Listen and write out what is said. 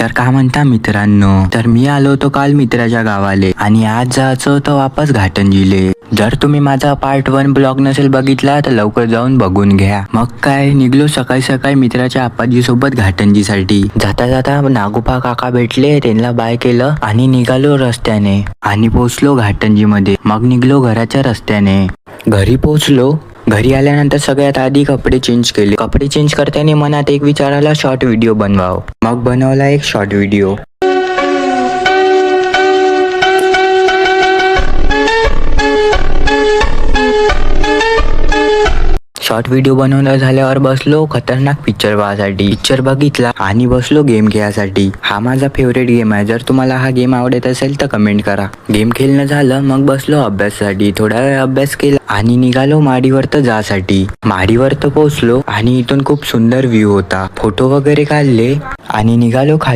तर का म्हणता मित्रांनो, तर मी आलो होतो काल मित्राच्या गावाले आणि आज जायचं होतं वापस घाटंजीले. जर तुम्ही माझा पार्ट 1 ब्लॉग नसेल बघितला तर लवकर जाऊन बघून घ्या. मग काय निघलो सकाळी सकाळी मित्राच्या आपाजी सोबत घाटंजीसाठी. जाता जाता नागोबा काका भेटले, त्यांना बाय केलं आणि निघालो रस्त्याने आणि पोहोचलो घाटंजी मध्ये. मग निघलो घराच्या रस्त्याने. घरी पोहोचलो. घरी आल्यानंतर सगळ्यात आधी कपडे चेंज केले. कपडे चेंज करताना मनात एक विचार आला, शॉर्ट व्हिडिओ बनवाव. मग बनवला एक शॉर्ट व्हिडिओ. शॉर्ट व्हिडिओ बनवणं झाल्यावर बसलो खतरनाक पिक्चर पाहायसाठी. पिक्चर बघितला आणि बसलो गेम खेळायसाठी. हा माझा फेवरेट गेम आहे. जर तुम्हाला हा गेम आवडत असेल तर कमेंट करा. गेम खेळणं झालं मग बसलो अभ्यासासाठी. थोडा वेळ अभ्यास केला आणि निघालो माडीवर तर जासाठी. माडीवर तर पोहोचलो आणि इथून खूप सुंदर व्ह्यू होता. फोटो वगैरे काढले आणि निघालो खाली.